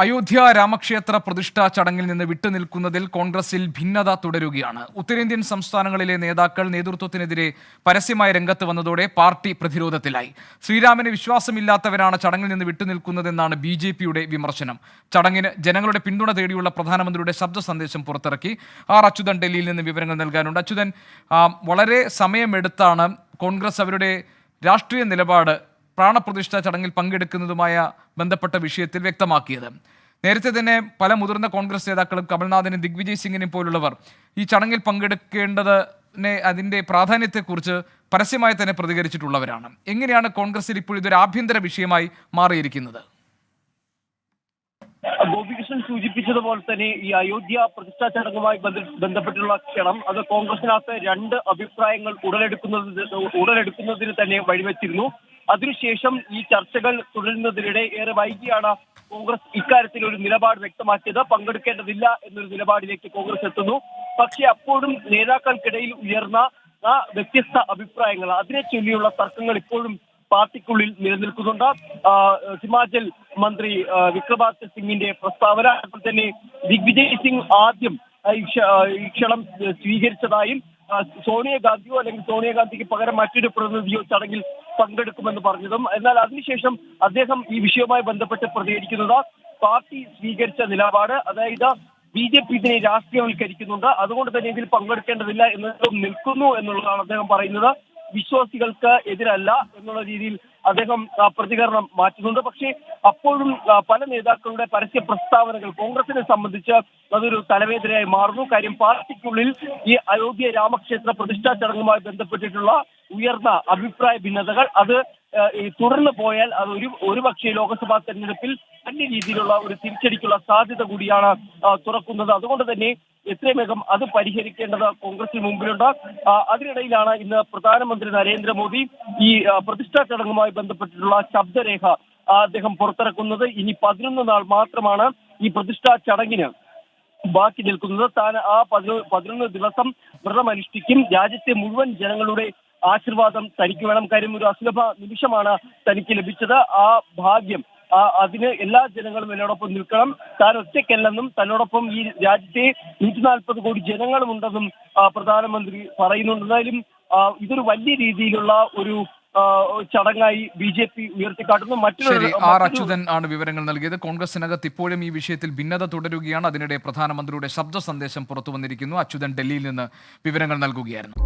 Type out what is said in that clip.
അയോധ്യ രാമക്ഷേത്ര പ്രതിഷ്ഠാ ചടങ്ങിൽ നിന്ന് വിട്ടുനിൽക്കുന്നതിൽ കോൺഗ്രസിൽ ഭിന്നത തുടരുകയാണ്. ഉത്തരേന്ത്യൻ സംസ്ഥാനങ്ങളിലെ നേതാക്കൾ നേതൃത്വത്തിനെതിരെ പരസ്യമായി രംഗത്ത് വന്നതോടെ പാർട്ടി പ്രതിരോധത്തിലായി. ശ്രീരാമന് വിശ്വാസമില്ലാത്തവരാണ് ചടങ്ങിൽ നിന്ന് വിട്ടുനിൽക്കുന്നതെന്നാണ് BJPയുടെ വിമർശനം. ചടങ്ങിന് ജനങ്ങളുടെ പിന്തുണ തേടിയുള്ള പ്രധാനമന്ത്രിയുടെ ശബ്ദ സന്ദേശം പുറത്തിറക്കി. അച്യുതൻ ഡൽഹിയിൽ നിന്ന് വിവരങ്ങൾ നൽകാനുണ്ട്. അച്യുതൻ, വളരെ സമയമെടുത്താണ് കോൺഗ്രസ് അവരുടെ രാഷ്ട്രീയ നിലപാട് പ്രാണപ്രതിഷ്ഠാ ചടങ്ങിൽ പങ്കെടുക്കുന്നതുമായ ബന്ധപ്പെട്ട വിഷയത്തിൽ വ്യക്തമാക്കിയത്. നേരത്തെ തന്നെ പല മുതിർന്ന കോൺഗ്രസ് നേതാക്കളും കമൽനാഥിനും ദിഗ്വിജയ് സിംഗിനും പോലുള്ളവർ ഈ ചടങ്ങിൽ പങ്കെടുക്കേണ്ടതിനെ അതിൻ്റെ പ്രാധാന്യത്തെക്കുറിച്ച് പരസ്യമായി തന്നെ പ്രതികരിച്ചിട്ടുള്ളവരാണ്. എങ്ങനെയാണ് കോൺഗ്രസിൽ ഇപ്പോൾ ഇതൊരു ആഭ്യന്തര വിഷയമായി മാറിയിരിക്കുന്നത്? ഗോപികൃഷ്ണൻ സൂചിപ്പിച്ചതുപോലെ തന്നെ ഈ അയോധ്യ പ്രതിഷ്ഠാ ചടങ്ങുമായി ബന്ധപ്പെട്ടുള്ള ക്ഷണം അത് കോൺഗ്രസിനകത്ത് രണ്ട് അഭിപ്രായങ്ങൾ ഉടലെടുക്കുന്നതിന് തന്നെ വഴിവെച്ചിരുന്നു. അതിനുശേഷം ഈ ചർച്ചകൾ തുടരുന്നതിനിടെ ഏറെ വൈകിയാണ് കോൺഗ്രസ് ഇക്കാര്യത്തിൽ ഒരു നിലപാട് വ്യക്തമാക്കിയത്. പങ്കെടുക്കേണ്ടതില്ല എന്നൊരു നിലപാടിലേക്ക് കോൺഗ്രസ് എത്തുന്നു. പക്ഷേ അപ്പോഴും നേതാക്കൾക്കിടയിൽ ഉയർന്ന വ്യത്യസ്ത അഭിപ്രായങ്ങൾ, അതിനെ ചൊല്ലിയുള്ള തർക്കങ്ങൾ ഇപ്പോഴും പാർട്ടിക്കുള്ളിൽ നിലനിൽക്കുന്നുണ്ട്. ഹിമാചൽ മന്ത്രി വിക്രമാദിത്യ സിംഗിന്റെ പ്രസ്താവന, അതുപോലെ തന്നെ ദിഗ്വിജയ് സിംഗ് ആദ്യം ഈ ക്ഷണം സ്വീകരിച്ചതായും സോണിയാഗാന്ധിയോ അല്ലെങ്കിൽ സോണിയാഗാന്ധിക്ക് പകരം മറ്റൊരു പ്രതിനിധിയോ ചടങ്ങിൽ പങ്കെടുക്കുമെന്ന് പറഞ്ഞതും, എന്നാൽ അതിനുശേഷം അദ്ദേഹം ഈ വിഷയവുമായി ബന്ധപ്പെട്ട് പ്രതികരിക്കുന്നത് പാർട്ടി സ്വീകരിച്ച നിലപാട്, അതായത് BJP ഇതിനെ രാഷ്ട്രീയവൽക്കരിക്കുന്നുണ്ട്, അതുകൊണ്ട് തന്നെ ഇതിൽ പങ്കെടുക്കേണ്ടതില്ല എന്നതും നിൽക്കുന്നു എന്നുള്ളതാണ് അദ്ദേഹം പറയുന്നത്. വിശ്വാസികൾക്ക് എതിരല്ല എന്നുള്ള രീതിയിൽ അദ്ദേഹം പ്രതികരണം മാറ്റുന്നുണ്ട്. പക്ഷേ അപ്പോഴും പല നേതാക്കളുടെ പരസ്യ പ്രസ്താവനകൾ കോൺഗ്രസിനെ സംബന്ധിച്ച് അതൊരു തലവേദനയായി മാറുന്നു. കാര്യം പാർട്ടിക്കുള്ളിൽ ഈ അയോധ്യ രാമക്ഷേത്ര പ്രതിഷ്ഠാ ചടങ്ങുമായി ബന്ധപ്പെട്ടിട്ടുള്ള ഉയർന്ന അഭിപ്രായ ഭിന്നതകൾ അത് തുടർന്ന് പോയാൽ അത് ഒരുപക്ഷെ ലോക്സഭാ തെരഞ്ഞെടുപ്പിൽ വലിയ രീതിയിലുള്ള ഒരു തിരിച്ചടിക്കുള്ള സാധ്യത കൂടിയാണ് തുറക്കുന്നത്. അതുകൊണ്ട് തന്നെ എത്രയും വേഗം അത് പരിഹരിക്കേണ്ടത് കോൺഗ്രസിന് മുമ്പിലുണ്ട്. അതിനിടയിലാണ് ഇന്ന് പ്രധാനമന്ത്രി നരേന്ദ്രമോദി ഈ പ്രതിഷ്ഠാ ചടങ്ങുമായി ബന്ധപ്പെട്ടിട്ടുള്ള ശബ്ദരേഖ അദ്ദേഹം പുറത്തിറക്കുന്നത്. ഇനി 11 നാൾ മാത്രമാണ് ഈ പ്രതിഷ്ഠാ ചടങ്ങിന് ബാക്കി നിൽക്കുന്നത്. താൻ ആ 11 ദിവസം വ്രതമനുഷ്ഠിക്കും. രാജ്യത്തെ മുഴുവൻ ജനങ്ങളുടെ ആശീർവാദം തനിക്ക് വേണം. കാര്യം ഒരു അസുലഭ നിമിഷമാണ് തനിക്ക് ലഭിച്ചത്. ആ ഭാഗ്യം അതിന് എല്ലാ ജനങ്ങളും എന്നോടൊപ്പം നിൽക്കണം. താൻ ഒറ്റയ്ക്കല്ലെന്നും തന്നോടൊപ്പം ഈ രാജ്യത്തെ 140 കോടി ജനങ്ങളുമുണ്ടെന്നും പ്രധാനമന്ത്രി പറയുന്നുണ്ട്. എന്തായാലും ഇതൊരു വലിയ രീതിയിലുള്ള ഒരു ചടങ്ങായി BJP ഉയർത്തിക്കാട്ടുന്നു. അച്യുതൻ ആണ് വിവരങ്ങൾ നൽകിയത്. കോൺഗ്രസിനകത്ത് ഇപ്പോഴും ഈ വിഷയത്തിൽ ഭിന്നത തുടരുകയാണ്. അതിനിടെ പ്രധാനമന്ത്രിയുടെ ശബ്ദ സന്ദേശം പുറത്തു വന്നിരിക്കുന്നു. അച്യുതൻ ഡൽഹിയിൽ നിന്ന് വിവരങ്ങൾ നൽകുകയായിരുന്നു.